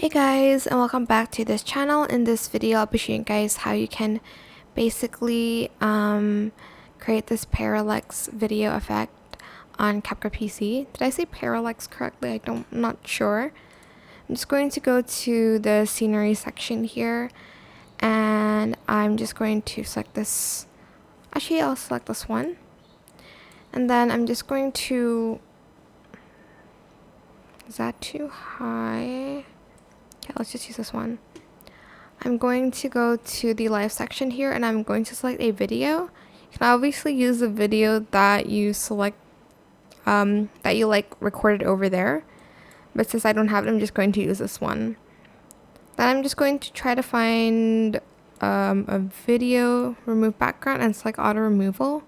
Hey guys, and welcome back to this channel. In this video I'll be showing you guys how you can basically create this parallax video effect on CapCut PC. Did I say parallax correctly? I'm not sure. I'm just going to go to the scenery section here, and I'm just going to select this. Actually, I'll select this one, and then I'm just going to, is that too high? Okay, let's just use this one. I'm going to go to the live section here, and I'm going to select a video. You can obviously use the video that you select, that you recorded over there. But since I don't have it, I'm just going to use this one. Then I'm just going to try to find a video, remove background, and select auto removal.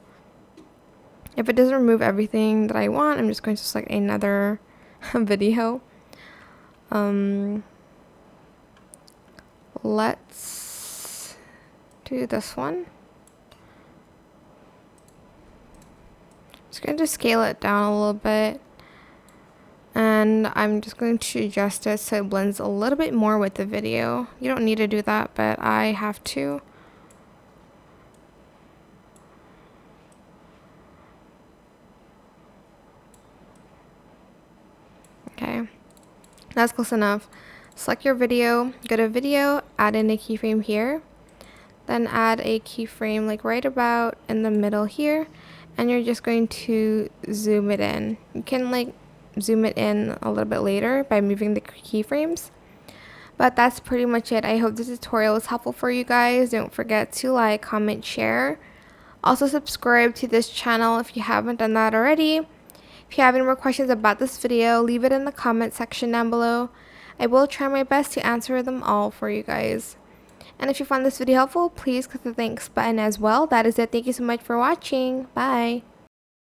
If it doesn't remove everything that I want, I'm just going to select another video. Let's do this one. Just going to scale it down a little bit, and I'm just going to adjust it so it blends a little bit more with the video. You don't need to do that, but I have to. Okay, that's close enough. Select your video, go to video, add in a keyframe here, then add a keyframe like right about in the middle here, and you're just going to zoom it in. You can zoom it in a little bit later by moving the keyframes. But that's pretty much it. I hope this tutorial was helpful for you guys. Don't forget to like, comment, share. Also subscribe to this channel if you haven't done that already. If you have any more questions about this video, leave it in the comment section down below. I will try my best to answer them all for you guys. And if you found this video helpful, please click the thanks button as well. That is it. Thank you so much for watching. Bye.